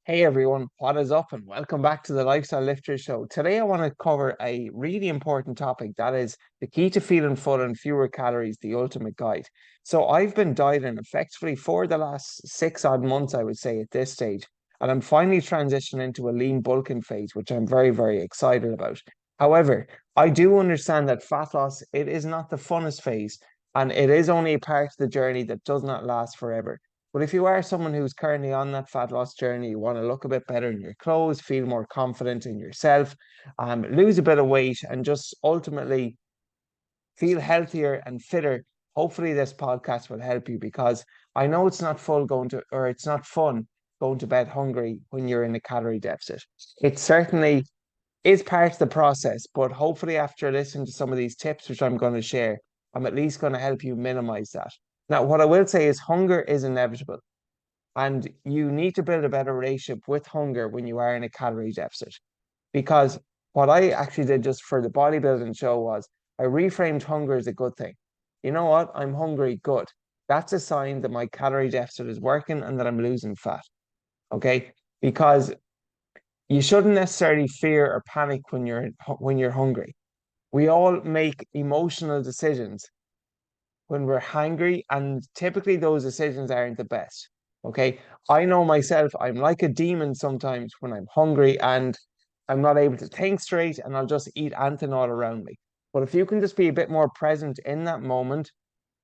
Hey everyone, what is up? And welcome back to the Lifestyle Lifter Show. Today I want to cover a really important topic that is the key to feeling full and fewer calories, the ultimate guide. So I've been dieting effectively for the last 6 odd months, I would say, at this stage. And I'm finally transitioning into a lean bulking phase, which I'm very, very excited about. However, I do understand that fat loss, it is not the funnest phase, and it is only a part of the journey that does not last forever. But if you are someone who's currently on that fat loss journey, you want to look a bit better in your clothes, feel more confident in yourself, lose a bit of weight, and just ultimately feel healthier and fitter, hopefully this podcast will help you because I know it's not full going to, or it's not fun going to bed hungry when you're in a calorie deficit. It certainly is part of the process, but hopefully after listening to some of these tips, which I'm going to share, I'm at least going to help you minimize that. Now, what I will say is hunger is inevitable. And you need to build a better relationship with hunger when you are in a calorie deficit. Because what I actually did just for the bodybuilding show was I reframed hunger as a good thing. You know what? I'm hungry, good. That's a sign that my calorie deficit is working and that I'm losing fat. Okay. Because you shouldn't necessarily fear or panic when you're hungry. We all make emotional decisions when we're hungry, and typically those decisions aren't the best. Okay. I know myself, I'm like a demon sometimes when I'm hungry and I'm not able to think straight and I'll just eat anything all around me. But if you can just be a bit more present in that moment,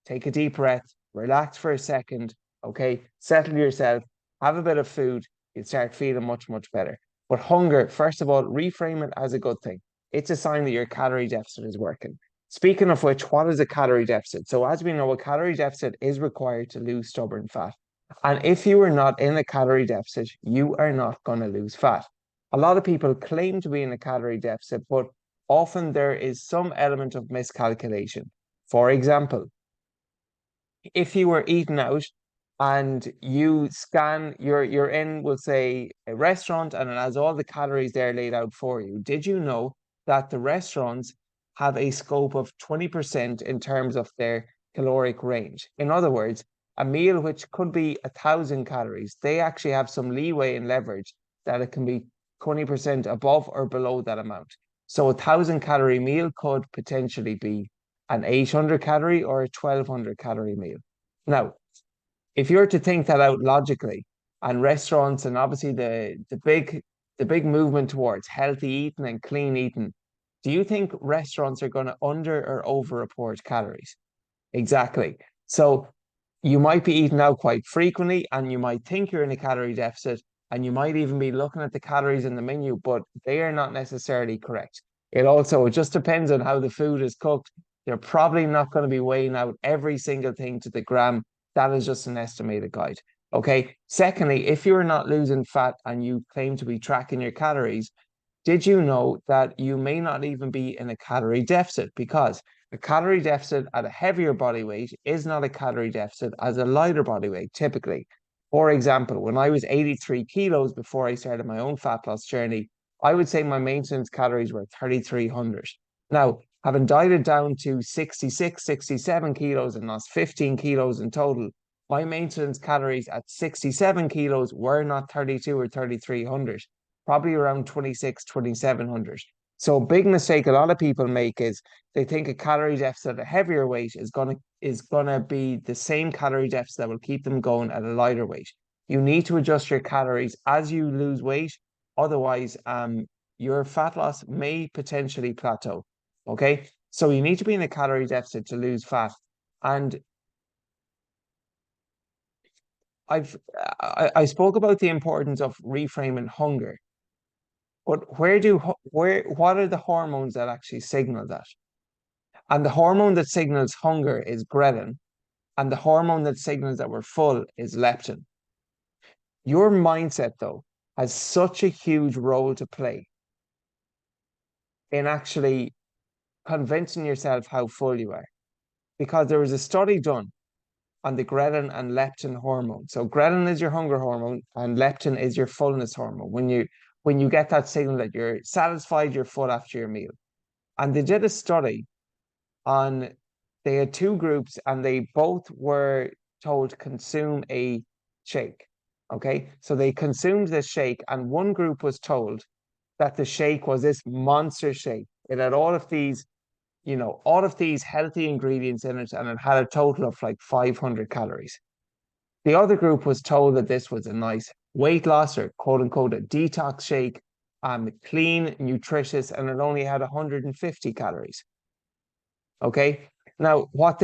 take a deep breath, relax for a second, okay, settle yourself, have a bit of food, you'll start feeling much, much better. But hunger, first of all, reframe it as a good thing. It's a sign that your calorie deficit is working. Speaking of which, what is a calorie deficit? So, as we know, a calorie deficit is required to lose stubborn fat. And if you are not in a calorie deficit, you are not going to lose fat. A lot of people claim to be in a calorie deficit, but often there is some element of miscalculation. For example, if you were eating out and you scan you're in, we'll say, a restaurant and it has all the calories there laid out for you, did you know that the restaurants have a scope of 20% in terms of their caloric range? In other words, a meal which could be 1,000 calories, they actually have some leeway and leverage that it can be 20% above or below that amount. So 1,000 calorie meal could potentially be an 800 calorie or a 1,200 calorie meal. Now, if you're to think that out logically, and restaurants and obviously the big movement towards healthy eating and clean eating, do you think restaurants are going to under or over report calories? Exactly. So you might be eating out quite frequently and you might think you're in a calorie deficit and you might even be looking at the calories in the menu, but they are not necessarily correct. It just depends on how the food is cooked. They're probably not going to be weighing out every single thing to the gram. That is just an estimated guide. Okay. Secondly, if you're not losing fat and you claim to be tracking your calories, did you know that you may not even be in a calorie deficit? Because a calorie deficit at a heavier body weight is not a calorie deficit as a lighter body weight, typically. For example, when I was 83 kilos before I started my own fat loss journey, I would say my maintenance calories were 3,300. Now, having dieted down to 66, 67 kilos and lost 15 kilos in total, my maintenance calories at 67 kilos were not 32 or 3,300, probably around 26, 2,700. So a big mistake a lot of people make is they think a calorie deficit at a heavier weight is gonna be the same calorie deficit that will keep them going at a lighter weight. You need to adjust your calories as you lose weight. Otherwise, your fat loss may potentially plateau. Okay. So you need to be in a calorie deficit to lose fat. And I spoke about the importance of reframing hunger. But what are the hormones that actually signal that? And the hormone that signals hunger is ghrelin, and the hormone that signals that we're full is leptin. Your mindset, though, has such a huge role to play in actually convincing yourself how full you are. Because there was a study done on the ghrelin and leptin hormone. So ghrelin is your hunger hormone, and leptin is your fullness hormone. When you get that signal that you're satisfied, you're full after your meal. And they did a study on they had two groups and they both were told to consume a shake. Okay, so they consumed this shake, and one group was told that the shake was this monster shake. It had all of these, all of these healthy ingredients in it, and it had a total of like 500 calories. The other group was told that this was a nice weight loss or quote unquote a detox shake, clean, nutritious, and it only had 150 calories. Okay. Now, what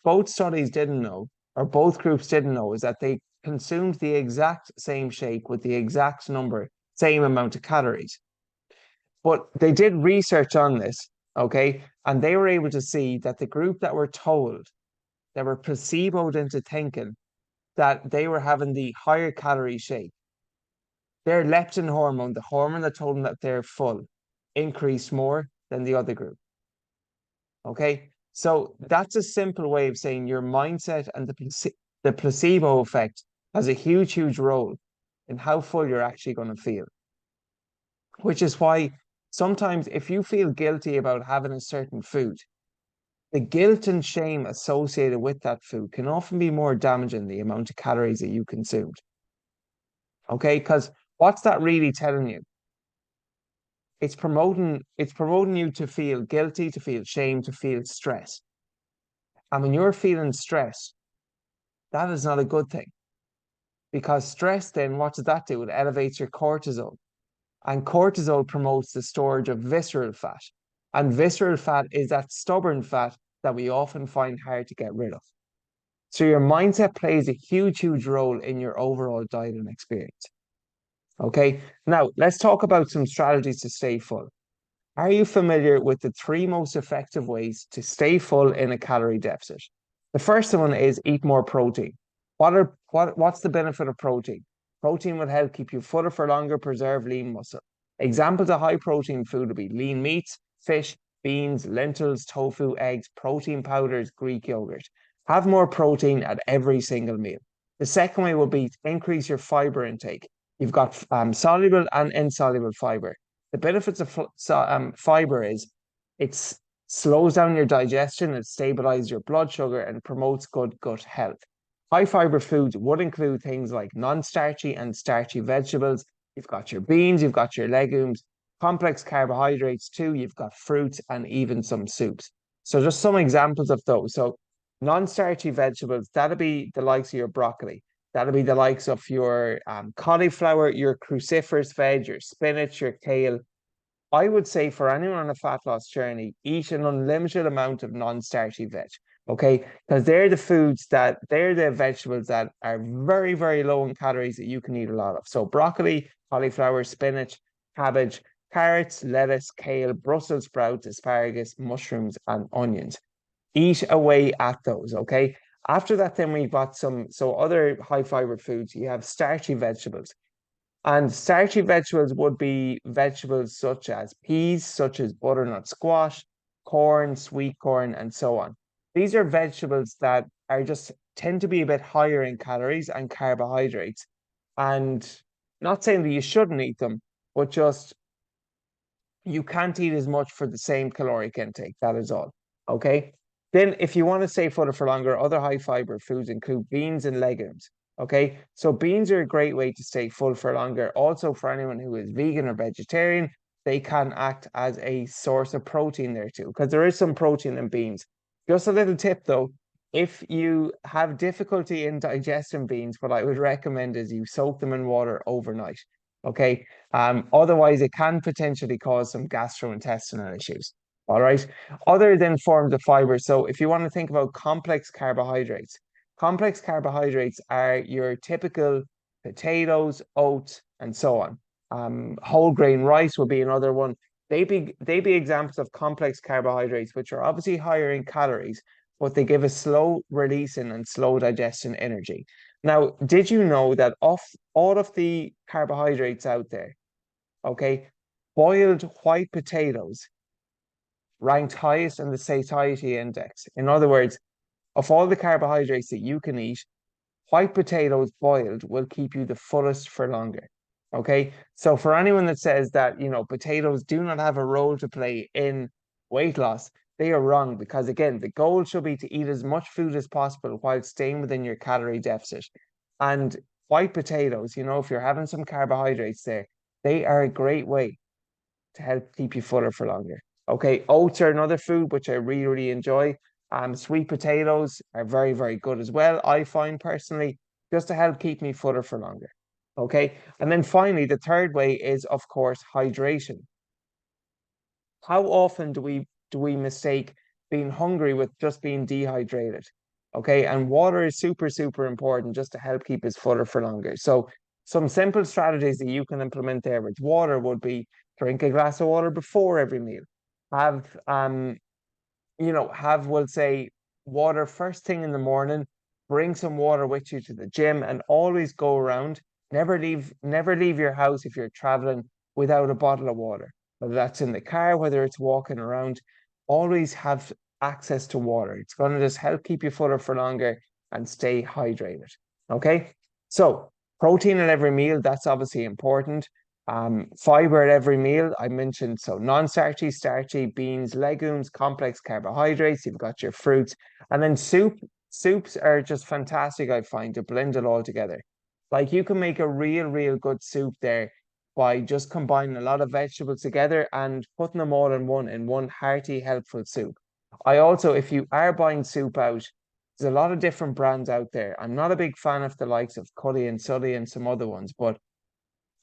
both studies didn't know, or both groups didn't know, is that they consumed the exact same shake with the exact number, same amount of calories. But they did research on this, okay, and they were able to see that the group that were told, that were placeboed into thinking that they were having the higher calorie shake, their leptin hormone, the hormone that told them that they're full, increased more than the other group. Okay. So that's a simple way of saying your mindset and the placebo effect has a huge, huge role in how full you're actually going to feel. Which is why sometimes if you feel guilty about having a certain food, the guilt and shame associated with that food can often be more damaging than the amount of calories that you consumed. Okay, because what's that really telling you? It's promoting you to feel guilty, to feel shame, to feel stress. And when you're feeling stress, that is not a good thing. Because stress, then, what does that do? It elevates your cortisol. And cortisol promotes the storage of visceral fat. And visceral fat is that stubborn fat that we often find hard to get rid of. So your mindset plays a huge, huge role in your overall diet and experience. Okay. Now, let's talk about some strategies to stay full. Are you familiar with the three most effective ways to stay full in a calorie deficit? The first one is eat more protein. What's the benefit of protein? Protein will help keep you fuller for longer, preserve lean muscle. Examples of high protein food would be lean meats, fish, beans, lentils, tofu, eggs, protein powders, Greek yogurt. Have more protein at every single meal. The second way would be to increase your fiber intake. You've got soluble and insoluble fiber. The benefits of fiber is it slows down your digestion, it stabilizes your blood sugar, and promotes good gut health. High fiber foods would include things like non-starchy and starchy vegetables. You've got your beans, you've got your legumes, complex carbohydrates too. You've got fruits and even some soups. So just some examples of those. So non-starchy vegetables, that'll be the likes of your broccoli. That'll be the likes of your cauliflower, your cruciferous veg, your spinach, your kale. I would say for anyone on a fat loss journey, eat an unlimited amount of non-starchy veg. Okay, because they're the vegetables that are very, very low in calories that you can eat a lot of. So broccoli, cauliflower, spinach, cabbage, carrots, lettuce, kale, Brussels sprouts, asparagus, mushrooms, and onions. Eat away at those, okay? After that, then we've got so other high fiber foods. You have starchy vegetables. And starchy vegetables would be vegetables such as peas, such as butternut squash, corn, sweet corn, and so on. These are vegetables that are just tend to be a bit higher in calories and carbohydrates. And not saying that you shouldn't eat them, but just you can't eat as much for the same caloric intake. That is all. Okay. Then, if you want to stay fuller for longer, other high fiber foods include beans and legumes. Okay. So, beans are a great way to stay full for longer. Also, for anyone who is vegan or vegetarian, they can act as a source of protein there too, because there is some protein in beans. Just a little tip though, if you have difficulty in digesting beans, what I would recommend is you soak them in water overnight. Okay. Otherwise, it can potentially cause some gastrointestinal issues. All right. Other than forms of fiber. So, if you want to think about complex carbohydrates are your typical potatoes, oats, and so on. Whole grain rice would be another one. They be examples of complex carbohydrates, which are obviously higher in calories, but they give a slow releasing and slow digestion energy. Now, did you know that of all of the carbohydrates out there, okay, boiled white potatoes ranked highest in the satiety index? In other words, of all the carbohydrates that you can eat, white potatoes boiled will keep you the fullest for longer. Okay. So for anyone that says that, potatoes do not have a role to play in weight loss, they are wrong because again, the goal should be to eat as much food as possible while staying within your calorie deficit. And white potatoes, if you're having some carbohydrates there, they are a great way to help keep you fuller for longer. Okay, oats are another food which I really, really enjoy. Sweet potatoes are very, very good as well, I find personally, just to help keep me fuller for longer. Okay, and then finally, the third way is, of course, hydration. How often do we mistake being hungry with just being dehydrated? Okay, and water is super, super important just to help keep us fuller for longer. So some simple strategies that you can implement there with water would be drink a glass of water before every meal. Have we'll say water first thing in the morning, bring some water with you to the gym and always go around. Never leave your house if you're traveling without a bottle of water. Whether that's in the car, whether it's walking around, always have access to water. It's going to just help keep you fuller for longer and stay hydrated. Okay. So protein at every meal, that's obviously important. Fiber at every meal, I mentioned, so non-starchy, starchy, beans, legumes, complex carbohydrates, you've got your fruits, and then soups are just fantastic, I find, to blend it all together. Like you can make a real, real good soup there by just combining a lot of vegetables together and putting them all in one hearty, helpful soup. I also, if you are buying soup out, there's a lot of different brands out there. I'm not a big fan of the likes of Cully and Sully and some other ones, but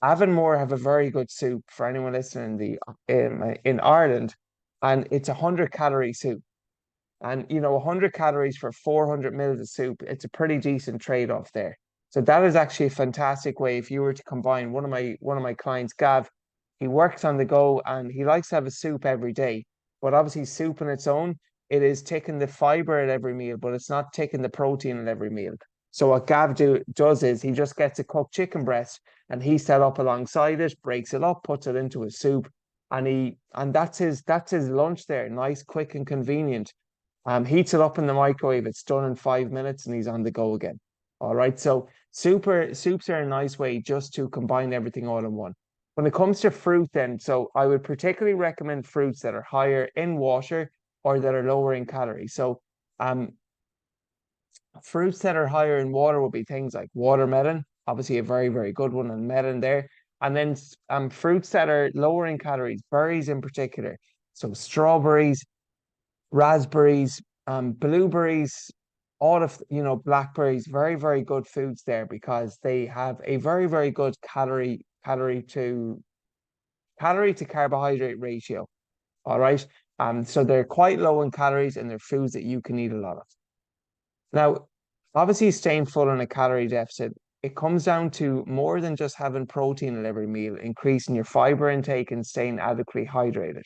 Avonmore have a very good soup for anyone listening in Ireland, and it's 100-calorie soup. And 100 calories for 400 mils of soup, it's a pretty decent trade-off there. So that is actually a fantastic way if you were to combine one of my clients, Gav, he works on the go and he likes to have a soup every day. But obviously soup on its own, it is taking the fiber at every meal, but it's not taking the protein at every meal. So what Gav does is he just gets a cooked chicken breast and he set up alongside it, breaks it up, puts it into a soup, and that's his lunch there. Nice, quick, and convenient. Heats it up in the microwave. It's done in 5 minutes, and he's on the go again. All right. So soups are a nice way just to combine everything all in one. When it comes to fruit, then, so I would particularly recommend fruits that are higher in water or that are lower in calories. So, um, fruits that are higher in water would be things like watermelon, obviously a very, very good one, and melon there. And then fruits that are lower in calories, berries in particular. So strawberries, raspberries, blueberries, all of blackberries, very, very good foods there because they have a very, very good calorie to carbohydrate ratio. All right. So they're quite low in calories and they're foods that you can eat a lot of. Now, obviously staying full on a calorie deficit, it comes down to more than just having protein at every meal, increasing your fiber intake and staying adequately hydrated.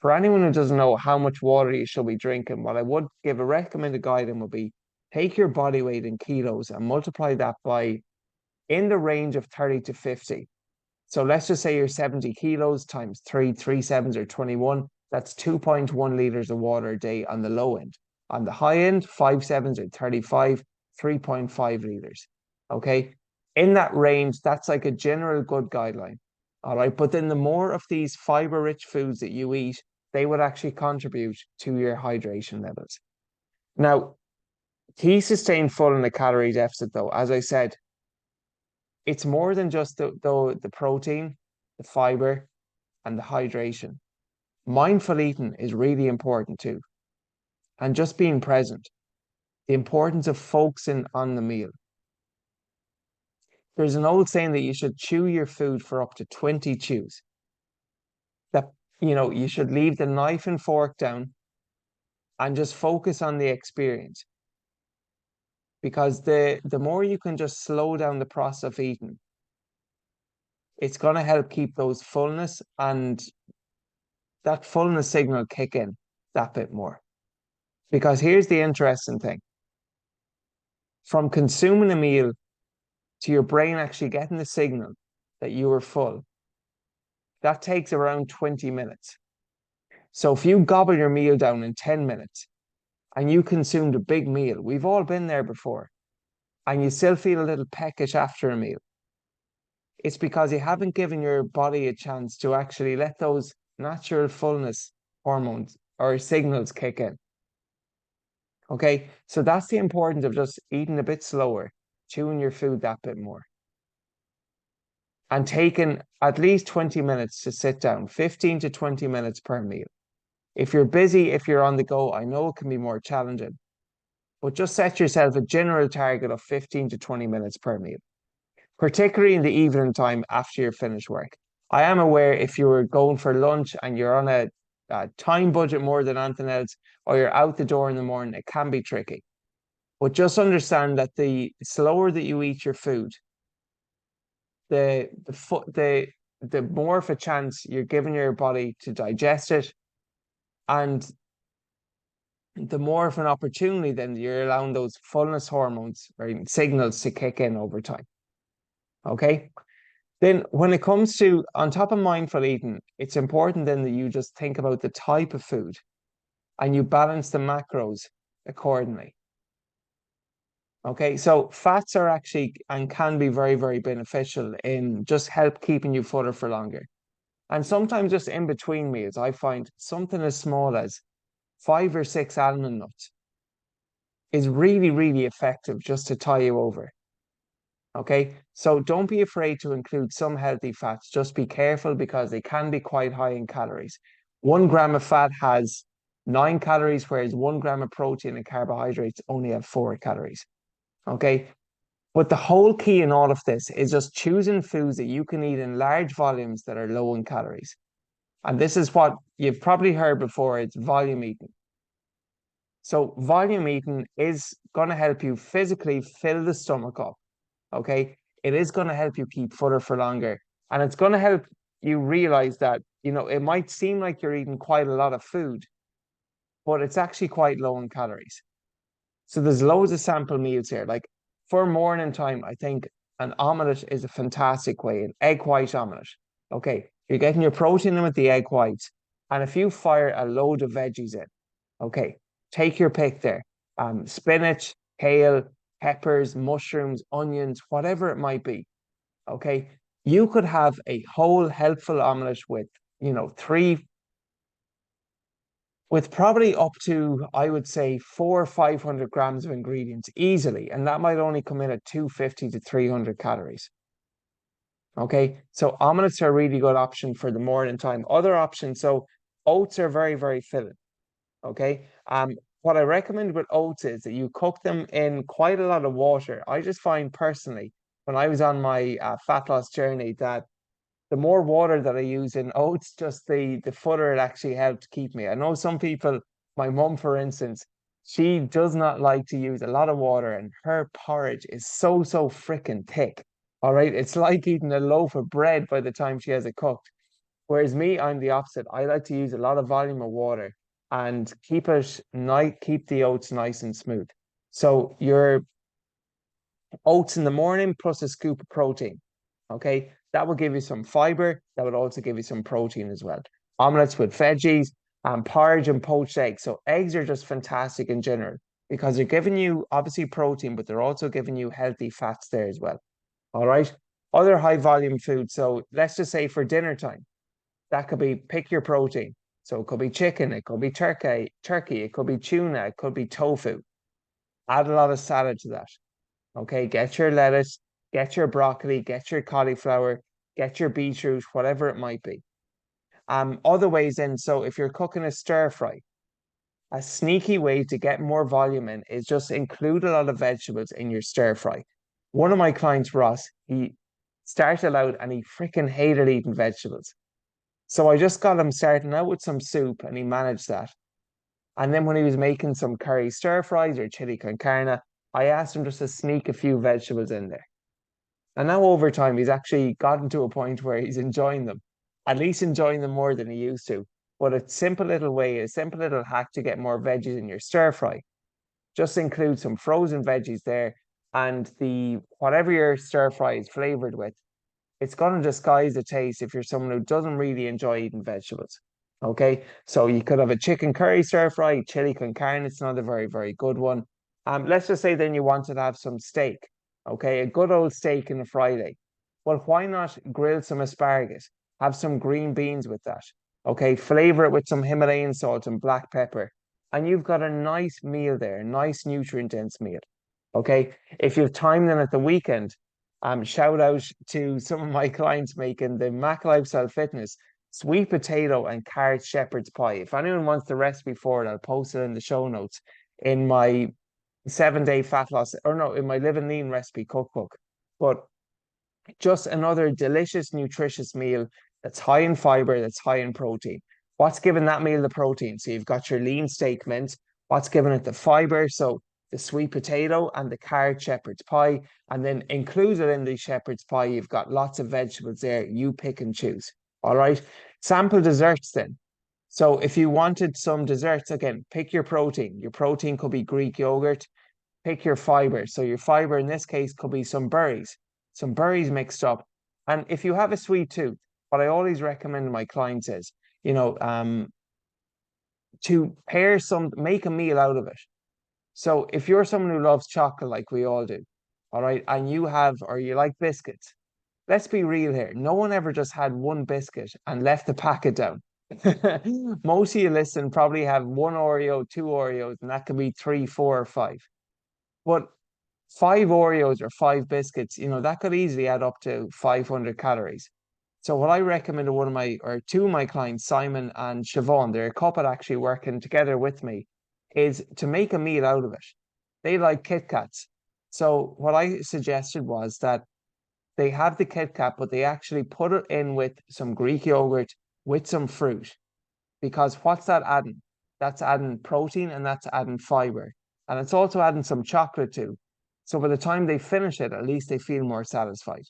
For anyone who doesn't know how much water you should be drinking, what I would give a recommended guidance would be take your body weight in kilos and multiply that by in the range of 30 to 50. So let's just say you're 70 kilos times three sevens or 21. That's 2.1 liters of water a day on the low end. On the high end, 5 sevens or 35, 3.5 liters. Okay. In that range, that's like a general good guideline. All right. But then the more of these fiber rich foods that you eat, they would actually contribute to your hydration levels. Now, key sustain full in a calorie deficit, though, as I said, it's more than just the protein, the fiber, and the hydration. Mindful eating is really important too. And just being present, the importance of focusing on the meal. There's an old saying that you should chew your food for up to 20 chews. That, you should leave the knife and fork down and just focus on the experience. Because the more you can just slow down the process of eating, it's going to help keep those fullness and that fullness signal kick in that bit more. Because here's the interesting thing. From consuming a meal to your brain actually getting the signal that you are full, that takes around 20 minutes. So if you gobble your meal down in 10 minutes and you consumed a big meal, we've all been there before, and you still feel a little peckish after a meal, it's because you haven't given your body a chance to actually let those natural fullness hormones or signals kick in. Okay, so that's the importance of just eating a bit slower, chewing your food that bit more. and taking at least 20 minutes to sit down, 15 to 20 minutes per meal. If you're busy, if you're on the go, I know it can be more challenging, but just set yourself a general target of 15 to 20 minutes per meal, particularly in the evening time after you're finished work. I am aware if you were going for lunch and you're on a time budget more than anything else, or you're out the door in the morning, it can be tricky. But just understand that the slower that you eat your food, the more of a chance you're giving your body to digest it, and the more of an opportunity then you're allowing those fullness hormones or signals to kick in over time. Okay. Then when it comes to on top of mindful eating, it's important then that you just think about the type of food and you balance the macros accordingly. Okay, so fats are actually and can be very, very beneficial in just help keeping you fuller for longer. And sometimes just in between meals, I find something as small as 5 or 6 almond nuts is really, really effective just to tie you over. Okay, so don't be afraid to include some healthy fats. Just be careful because they can be quite high in calories. 1 gram of fat has 9 calories, whereas 1 gram of protein and carbohydrates only have 4 calories. Okay, but the whole key in all of this is just choosing foods that you can eat in large volumes that are low in calories. And this is what you've probably heard before, it's volume eating. So volume eating is going to help you physically fill the stomach up. Okay. It is going to help you keep fuller for longer. And it's going to help you realize that, it might seem like you're eating quite a lot of food, but it's actually quite low in calories. So there's loads of sample meals here. Like for morning time, I think an omelette is a fantastic way, an egg white omelette. Okay. You're getting your protein in with the egg whites. And if you fire a load of veggies in, okay, take your pick there. Spinach, kale, peppers, mushrooms, onions, whatever it might be. Okay. You could have a whole helpful omelette with, three, with probably up to, I would say, 400 or 500 grams of ingredients easily. And that might only come in at 250 to 300 calories. Okay. So omelets are a really good option for the morning time. Other options. So oats are very, very filling. Okay. What I recommend with oats is that you cook them in quite a lot of water. I just find personally, when I was on my fat loss journey, that the more water that I use in oats, just the fuller it actually helped keep me. I know some people, my mum, for instance, she does not like to use a lot of water, and her porridge is so, so freaking thick. All right. It's like eating a loaf of bread by the time she has it cooked. Whereas me, I'm the opposite. I like to use a lot of volume of water and keep the oats nice and smooth. So your oats in the morning plus a scoop of protein. Okay. That will give you some fiber. That would also give you some protein as well. Omelets with veggies and porridge and poached eggs. So eggs are just fantastic in general because they're giving you obviously protein, but they're also giving you healthy fats there as well. All right. Other high volume foods. So let's just say for dinner time, that could be pick your protein. So it could be chicken, it could be turkey, it could be tuna, it could be tofu. Add a lot of salad to that. Okay, get your lettuce, get your broccoli, get your cauliflower, get your beetroot, whatever it might be. Other ways in, so if you're cooking a stir fry, a sneaky way to get more volume in is just include a lot of vegetables in your stir fry. One of my clients, Ross, he started out and he freaking hated eating vegetables. So I just got him starting out with some soup and he managed that. And then when he was making some curry stir fries or chili con carne, I asked him just to sneak a few vegetables in there. And now over time, he's actually gotten to a point where he's enjoying them, at least enjoying them more than he used to. But a simple little way, a simple little hack to get more veggies in your stir fry. Just include some frozen veggies there and the whatever your stir fry is flavored with, it's going to disguise the taste if you're someone who doesn't really enjoy eating vegetables. Okay, so you could have a chicken curry stir fry, chili con carne. It's another very, very good one. Let's just say then you wanted to have some steak. Okay, a good old steak in a Friday. Well, why not grill some asparagus? Have some green beans with that. Okay, flavor it with some Himalayan salt and black pepper. And you've got a nice meal there, a nice nutrient dense meal. Okay, if you have time then at the weekend, Shout out to some of my clients making the Mac Lifestyle Fitness sweet potato and carrot shepherd's pie. If anyone wants the recipe for it, I'll post it in the show notes in my 7 day fat loss, or no, in my Live and Lean recipe cookbook. But just another delicious, nutritious meal that's high in fiber, that's high in protein. What's giving that meal the protein? So you've got your lean steak mince. What's giving it the fiber? So the sweet potato and the carrot shepherd's pie. And then included in the shepherd's pie, you've got lots of vegetables there. You pick and choose. All right. Sample desserts then. So if you wanted some desserts, again, pick your protein. Your protein could be Greek yogurt. Pick your fiber. So your fiber in this case could be some berries mixed up. And if you have a sweet tooth, what I always recommend to my clients is, you know, to make a meal out of it. So if you're someone who loves chocolate like we all do, all right, and or you like biscuits, let's be real here. No one ever just had one biscuit and left the packet down. Most of you listen probably have one Oreo, two Oreos, and that could be three, four, or five. But five Oreos or five biscuits, that could easily add up to 500 calories. So what I recommend to two of my clients, Simon and Siobhan, they're a couple actually working together with me, is to make a meal out of it. They like Kit Kats. So what I suggested was that they have the Kit Kat, but they actually put it in with some Greek yogurt with some fruit. Because what's that adding? That's adding protein and that's adding fiber. And it's also adding some chocolate too. So by the time they finish it, at least they feel more satisfied.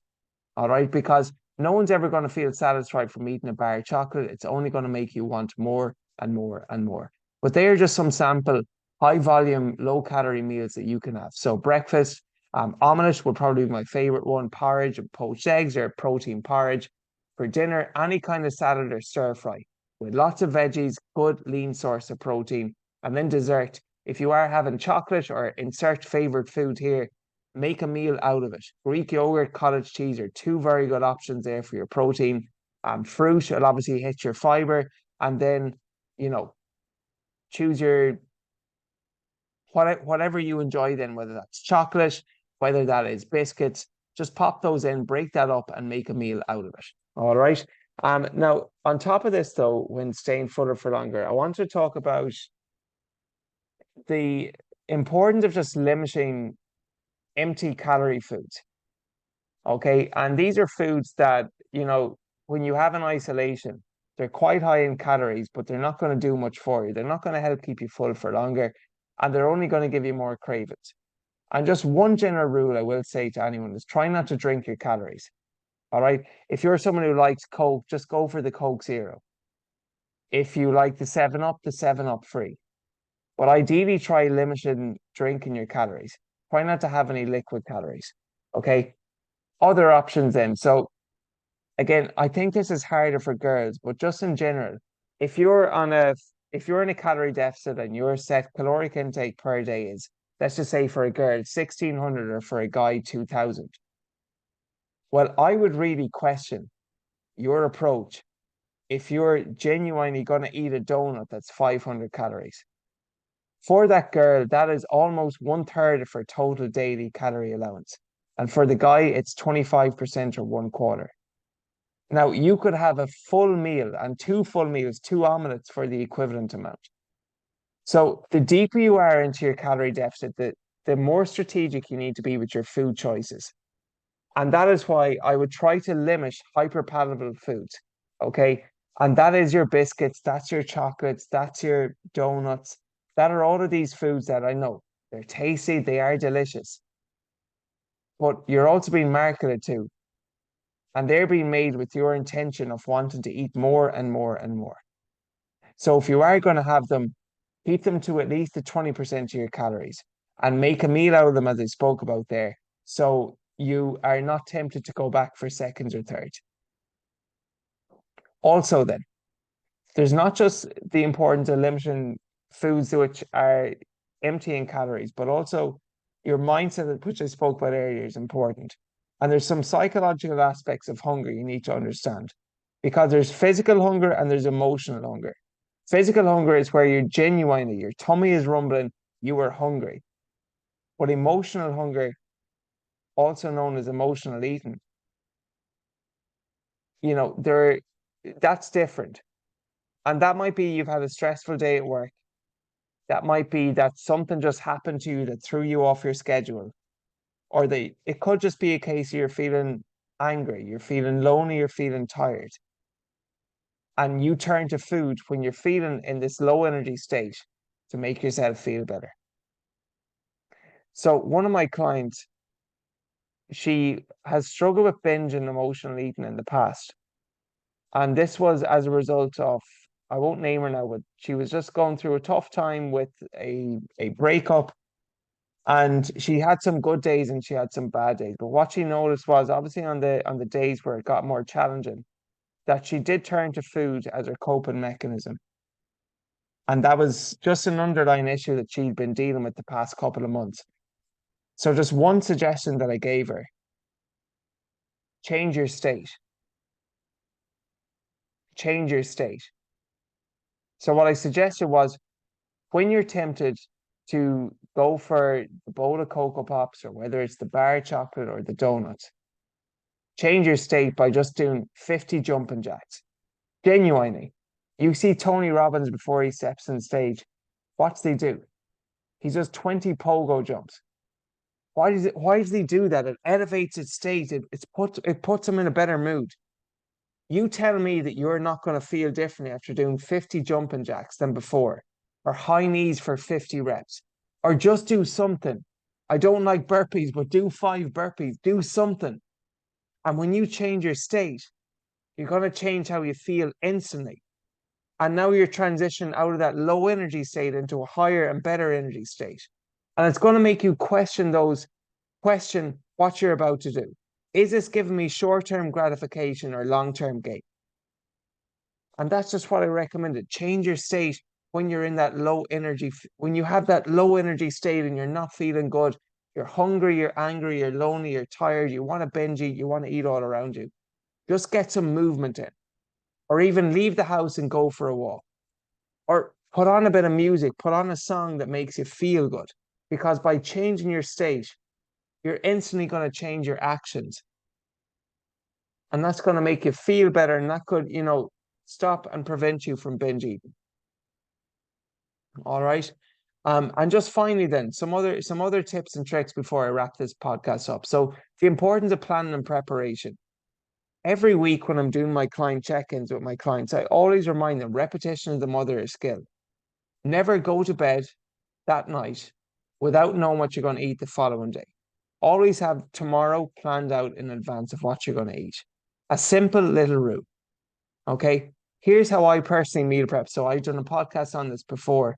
All right. Because no one's ever going to feel satisfied from eating a bar of chocolate. It's only going to make you want more and more and more. But they are just some sample high volume, low calorie meals that you can have. So breakfast, omelette would probably be my favorite one. Porridge and poached eggs or protein porridge. For dinner, any kind of salad or stir fry with lots of veggies, good lean source of protein. And then dessert. If you are having chocolate or insert favorite food here, make a meal out of it. Greek yogurt, cottage cheese are two very good options there for your protein. Fruit will obviously hit your fiber. And then, choose your whatever you enjoy then, whether that's chocolate, whether that is biscuits, just pop those in, break that up, and make a meal out of it. All right. Now, on top of this, though, when staying fuller for longer, I want to talk about the importance of just limiting empty calorie foods. Okay. And these are foods that, when you have an isolation, they're quite high in calories, but they're not going to do much for you. They're not going to help keep you full for longer, and they're only going to give you more cravings. And just one general rule I will say to anyone is try not to drink your calories. All right. If you're someone who likes Coke, just go for the Coke Zero. If you like the 7 Up, the 7 Up free. But ideally, try limiting drinking your calories. Try not to have any liquid calories. Okay. Other options then. So again, I think this is harder for girls, but just in general, if you're in a calorie deficit and your set caloric intake per day is, let's just say for a girl, 1,600 or for a guy, 2,000. Well, I would really question your approach if you're genuinely going to eat a donut that's 500 calories. For that girl, that is almost 1/3 of her total daily calorie allowance. And for the guy, it's 25% or 1/4. Now, you could have a full meal and two full meals, two omelettes for the equivalent amount. So the deeper you are into your calorie deficit, the more strategic you need to be with your food choices. And that is why I would try to limit hyperpalatable foods. Okay. And that is your biscuits, that's your chocolates, that's your donuts. That are all of these foods that I know they're tasty, they are delicious, but you're also being marketed to, and they're being made with your intention of wanting to eat more and more and more. So if you are going to have them, keep them to at least the 20% of your calories and make a meal out of them, as I spoke about there. So you are not tempted to go back for seconds or thirds. Also, then, there's not just the importance of limiting foods which are empty in calories, but also your mindset, which I spoke about earlier, is important. And there's some psychological aspects of hunger you need to understand because there's physical hunger and there's emotional hunger. Physical hunger is where you're genuinely, your tummy is rumbling, you are hungry. But emotional hunger also known as emotional eating, you know, there that's different. And that might be you've had a stressful day at work. That might be that something just happened to you that threw you off your schedule. Or it could just be a case you're feeling angry, you're feeling lonely, you're feeling tired. And you turn to food when you're feeling in this low energy state to make yourself feel better. So one of my clients, she has struggled with binge and emotional eating in the past. And this was as a result of, I won't name her now, but she was just going through a tough time with a breakup. And she had some good days and she had some bad days. But what she noticed was obviously on the days where it got more challenging, that she did turn to food as her coping mechanism. And that was just an underlying issue that she'd been dealing with the past couple of months. So just one suggestion that I gave her, change your state. Change your state. So what I suggested was when you're tempted to go for the bowl of Cocoa Pops or whether it's the bar chocolate or the donuts, change your state by just doing 50 jumping jacks. Genuinely. You see Tony Robbins before he steps on stage. What does he do? He does 20 pogo jumps. Why does he do that? It elevates his state. It puts him in a better mood. You tell me that you're not going to feel differently after doing 50 jumping jacks than before, or high knees for 50 reps, or just do something. I don't like burpees, but do 5 burpees, do something. And when you change your state, you're going to change how you feel instantly. And now you're transitioning out of that low energy state into a higher and better energy state. And it's going to make you question what you're about to do. Is this giving me short-term gratification or long-term gain? And that's just what I recommended. Change your state when you're in that low energy, when you have that low energy state and you're not feeling good. You're hungry, you're angry, you're lonely, you're tired, you want to binge eat, you want to eat all around you. Just get some movement in, or even leave the house and go for a walk, or put on a bit of music, put on a song that makes you feel good. Because by changing your state, you're instantly going to change your actions. And that's going to make you feel better. And that could, stop and prevent you from binge eating. All right. And just finally then, some other tips and tricks before I wrap this podcast up. So the importance of planning and preparation. Every week when I'm doing my client check-ins with my clients, I always remind them repetition is the mother of skill. Never go to bed that night without knowing what you're going to eat the following day. Always have tomorrow planned out in advance of what you're going to eat. A simple little route. Okay. Here's how I personally meal prep. So I've done a podcast on this before.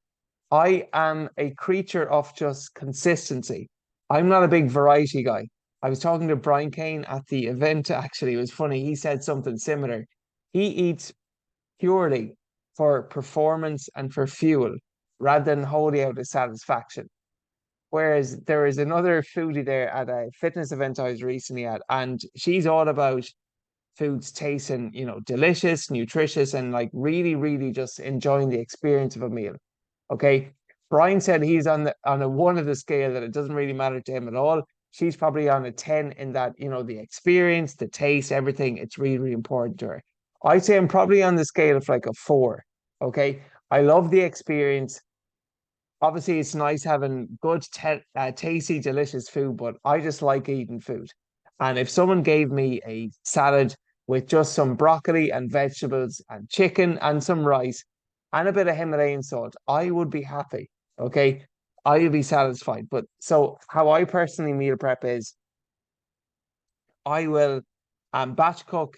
I am a creature of just consistency. I'm not a big variety guy. I was talking to Brian Kane at the event, actually. It was funny. He said something similar. He eats purely for performance and for fuel rather than wholly out of satisfaction. Whereas there is another foodie there at a fitness event I was recently at, and she's all about foods tasting, delicious, nutritious, and like really, really just enjoying the experience of a meal. Okay. Brian said he's on a 1 of the scale that it doesn't really matter to him at all. She's probably on a 10 in that, the experience, the taste, everything, it's really, really important to her. I'd say I'm probably on the scale of like a 4. Okay. I love the experience. Obviously, it's nice having good, tasty, delicious food, but I just like eating food. And if someone gave me a salad with just some broccoli and vegetables and chicken and some rice and a bit of Himalayan salt, I would be happy. Okay. I would be satisfied. But so how I personally meal prep is I will batch cook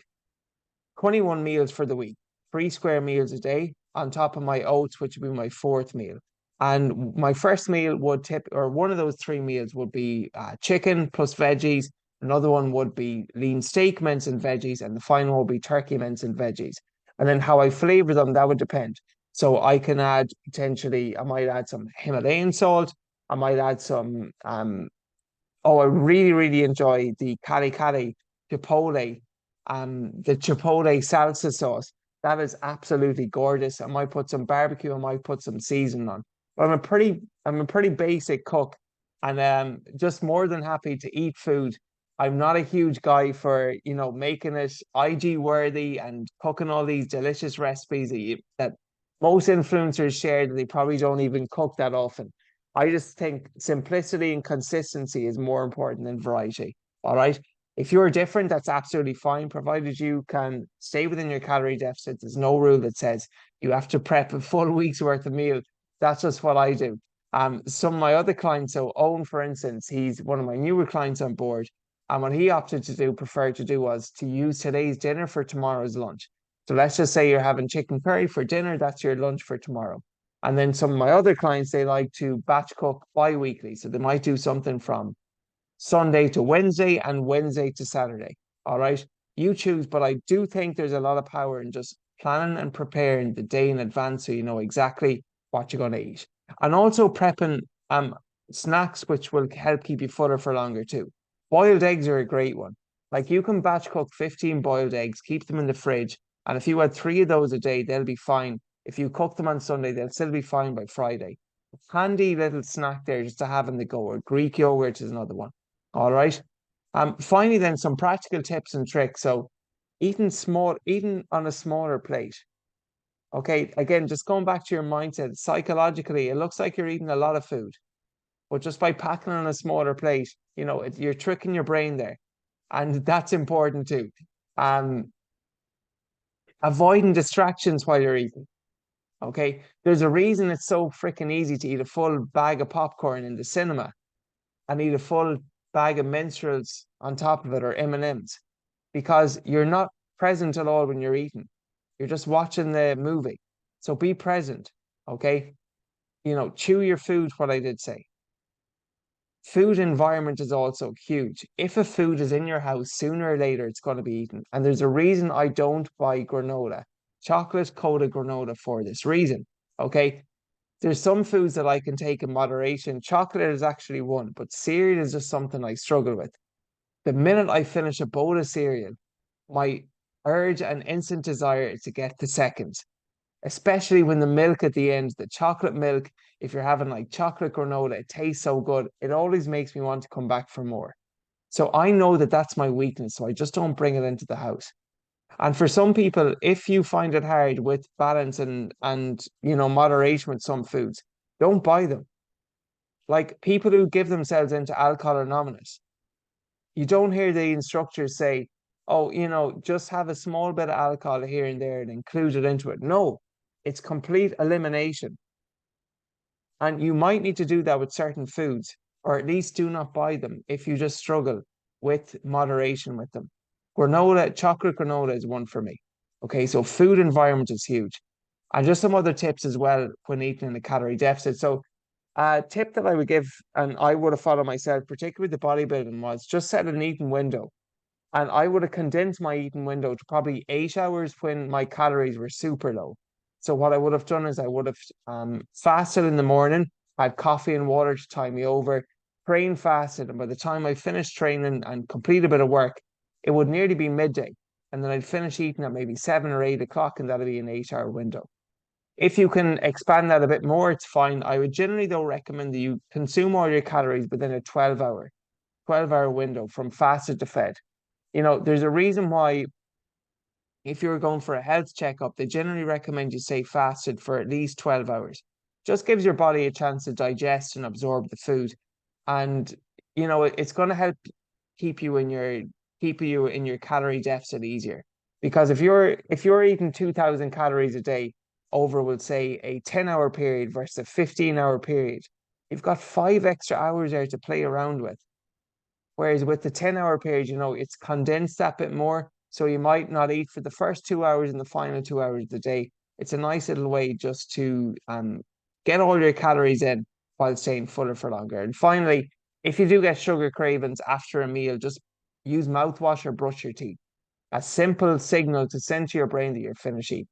21 meals for the week, 3 square meals a day on top of my oats, which would be my fourth meal. And my first meal would or one of those 3 meals would be chicken plus veggies. Another one would be lean steak, mince and veggies. And the final one would be turkey, mince and veggies. And then how I flavor them, that would depend. So I can add I might add some Himalayan salt. I might add some, oh, I really, really enjoy the kari chipotle, the chipotle salsa sauce. That is absolutely gorgeous. I might put some barbecue, I might put some seasoning on. But I'm a pretty basic cook. and just more than happy to eat food. I'm not a huge guy for, making it IG worthy and cooking all these delicious recipes that most influencers share that they probably don't even cook that often. I just think simplicity and consistency is more important than variety. All right. If you're different, that's absolutely fine, provided you can stay within your calorie deficit. There's no rule that says you have to prep a full week's worth of meal. That's just what I do. Some of my other clients, so Owen, for instance, he's one of my newer clients on board. And what he opted to do, preferred to do, was to use today's dinner for tomorrow's lunch. So let's just say you're having chicken curry for dinner, that's your lunch for tomorrow. And then some of my other clients, they like to batch cook bi-weekly. So they might do something from Sunday to Wednesday and Wednesday to Saturday. All right. You choose, but I do think there's a lot of power in just planning and preparing the day in advance so you know exactly what you're going to eat. And also prepping snacks which will help keep you fuller for longer too. Boiled eggs are a great one. Like you can batch cook 15 boiled eggs, keep them in the fridge, and if you had three of those a day, they'll be fine. If you cook them on Sunday, they'll still be fine by Friday. Handy little snack there just to have in the go. Or Greek yogurt is another one. All right. Finally, then some practical tips and tricks. So, eating on a smaller plate. Okay, again, just going back to your mindset, psychologically, it looks like you're eating a lot of food, but just by packing on a smaller plate, you're tricking your brain there, and that's important too. Um, Avoiding distractions while you're eating. Okay, there's a reason it's so freaking easy to eat a full bag of popcorn in the cinema and eat a full bag of minstrels on top of it or M&Ms because you're not present at all when you're eating. You're just watching the movie. So be present, okay? Chew your food, what I did say. Food environment is also huge. If a food is in your house, sooner or later it's going to be eaten. And there's a reason I don't buy granola, chocolate coated granola, for this reason, okay? There's some foods that I can take in moderation. Chocolate is actually one, but cereal is just something I struggle with. The minute I finish a bowl of cereal, my urge and instant desire is to get the second, especially when the milk at the end, the chocolate milk, if you're having like chocolate granola, it tastes so good. It always makes me want to come back for more. So I know that that's my weakness. So I just don't bring it into the house. And for some people, if you find it hard with balance and moderation with some foods, don't buy them. Like people who give themselves into Alcohol Anonymous, you don't hear the instructors say, "Oh, just have a small bit of alcohol here and there and include it into it." No, it's complete elimination. And you might need to do that with certain foods, or at least do not buy them if you just struggle with moderation with them. Chocolate granola is one for me. Okay, so food environment is huge. And just some other tips as well when eating in a calorie deficit. So a tip that I would give, and I would have followed myself, particularly the bodybuilding, was just set an eating window. And I would have condensed my eating window to probably 8 hours when my calories were super low. So what I would have done is I would have fasted in the morning, had coffee and water to tie me over, trained fasted, and by the time I finished training and complete a bit of work, it would nearly be midday. And then I'd finish eating at maybe 7 or 8 o'clock, and that'd be an 8 hour window. If you can expand that a bit more, it's fine. I would generally though recommend that you consume all your calories within a 12 hour window from fasted to fed. There's a reason why if you're going for a health checkup, they generally recommend you stay fasted for at least 12 hours. Just gives your body a chance to digest and absorb the food. And it's going to help keep you in your calorie deficit easier. Because if you're eating 2,000 calories a day over, we'll say, a 10-hour period versus a 15-hour period, you've got 5 extra hours there to play around with. Whereas with the 10-hour period, it's condensed that bit more. So you might not eat for the first 2 hours and the final 2 hours of the day. It's a nice little way just to get all your calories in while staying fuller for longer. And finally, if you do get sugar cravings after a meal, just use mouthwash or brush your teeth. A simple signal to send to your brain that you're finished eating.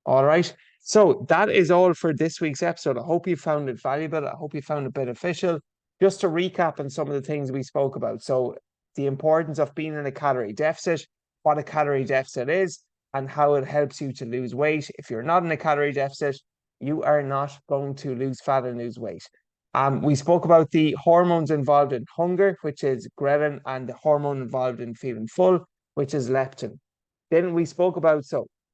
All right. So that is all for this week's episode. I hope you found it valuable. I hope you found it beneficial. Just to recap on some of the things we spoke about. So the importance of being in a calorie deficit, what a calorie deficit is, and how it helps you to lose weight. If you're not in a calorie deficit, you are not going to lose fat and lose weight. We spoke about the hormones involved in hunger, which is ghrelin, and the hormone involved in feeling full, which is leptin. Then we spoke about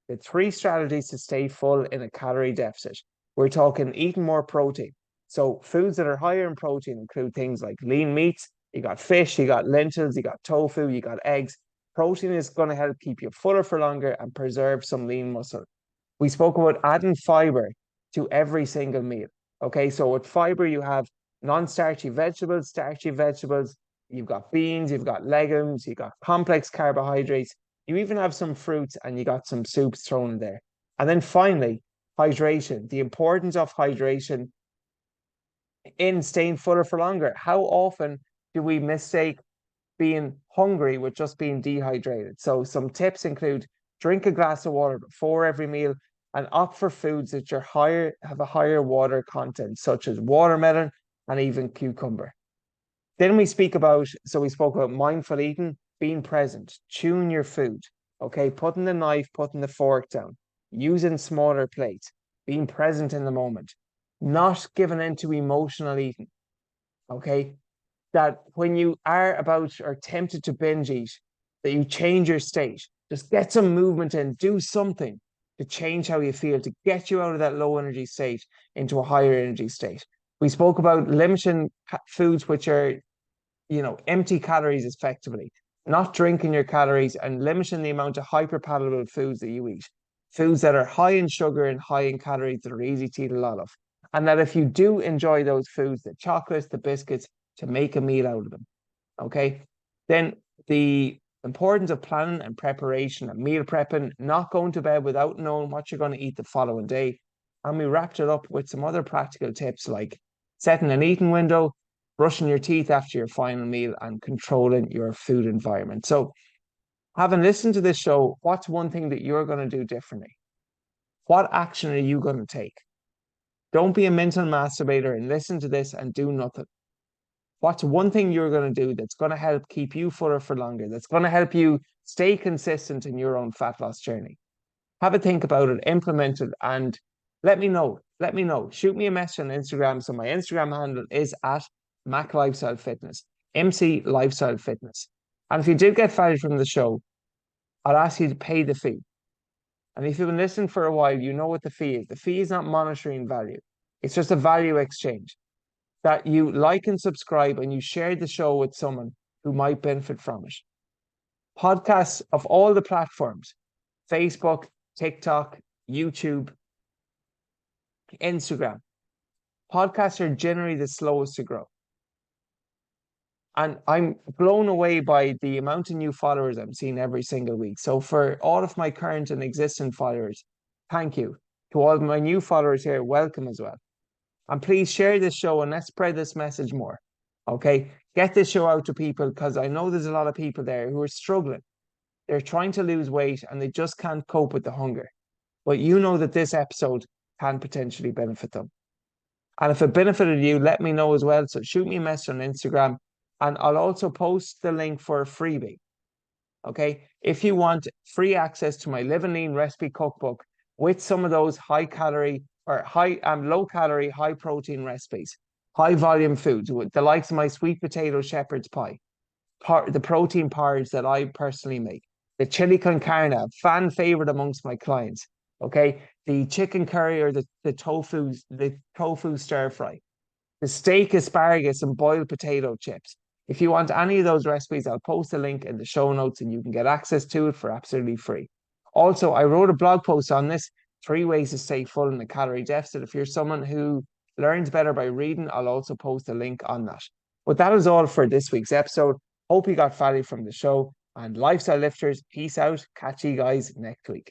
the three strategies to stay full in a calorie deficit. We're talking eating more protein. So foods that are higher in protein include things like lean meats, you got fish, you got lentils, you got tofu, you got eggs. Protein is going to help keep you fuller for longer and preserve some lean muscle. We spoke about adding fiber to every single meal. Okay, so with fiber, you have non-starchy vegetables, starchy vegetables, you've got beans, you've got legumes, you've got complex carbohydrates, you even have some fruits and you got some soups thrown in there. And then finally, hydration, the importance of hydration in staying fuller for longer. How often do we mistake being hungry with just being dehydrated? So some tips include drink a glass of water before every meal and opt for foods that are higher, have a higher water content, such as watermelon and even cucumber. Then we spoke about mindful eating, being present, chewing your food, okay, putting the knife, putting the fork down, using smaller plates, being present in the moment, not giving in to emotional eating, okay, that when you are about or tempted to binge eat, that you change your state. Just get some movement in, do something to change how you feel, to get you out of that low energy state into a higher energy state. We spoke about limiting foods which are, empty calories effectively, not drinking your calories and limiting the amount of hyperpalatable foods that you eat. Foods that are high in sugar and high in calories that are easy to eat a lot of. And that if you do enjoy those foods, the chocolates, the biscuits, to make a meal out of them. Okay. Then the importance of planning and preparation and meal prepping, not going to bed without knowing what you're going to eat the following day. And we wrapped it up with some other practical tips like setting an eating window, brushing your teeth after your final meal, and controlling your food environment. So, having listened to this show, what's one thing that you're going to do differently? What action are you going to take? Don't be a mental masturbator and listen to this and do nothing. What's one thing you're going to do that's going to help keep you fuller for longer, that's going to help you stay consistent in your own fat loss journey? Have a think about it, implement it, and let me know. Let me know. Shoot me a message on Instagram. So my Instagram handle is at Mac Lifestyle Fitness, MC Lifestyle Fitness. And if you did get value from the show, I'll ask you to pay the fee. And if you've been listening for a while, you know what the fee is. The fee is not monitoring value. It's just a value exchange, that you like and subscribe and you share the show with someone who might benefit from it. Podcasts of all the platforms, Facebook, TikTok, YouTube, Instagram. Podcasts are generally the slowest to grow. And I'm blown away by the amount of new followers I'm seeing every single week. So for all of my current and existing followers, thank you. To all of my new followers here, welcome as well. And please share this show and let's spread this message more. Okay. Get this show out to people because I know there's a lot of people there who are struggling. They're trying to lose weight and they just can't cope with the hunger. But you know that this episode can potentially benefit them. And if it benefited you, let me know as well. So shoot me a message on Instagram and I'll also post the link for a freebie. Okay. If you want free access to my Live and Lean recipe cookbook with some of those high calorie or low calorie, high protein recipes, high volume foods with the likes of my sweet potato shepherd's pie, the protein porridge that I personally make, the chili con carne, fan favorite amongst my clients. Okay, the chicken curry or the tofu stir fry, the steak asparagus and boiled potato chips. If you want any of those recipes, I'll post a link in the show notes and you can get access to it for absolutely free. Also, I wrote a blog post on this, 3 ways to stay full in a calorie deficit. If you're someone who learns better by reading, I'll also post a link on that. But that is all for this week's episode. Hope you got value from the show. And lifestyle lifters, peace out. Catch you guys next week.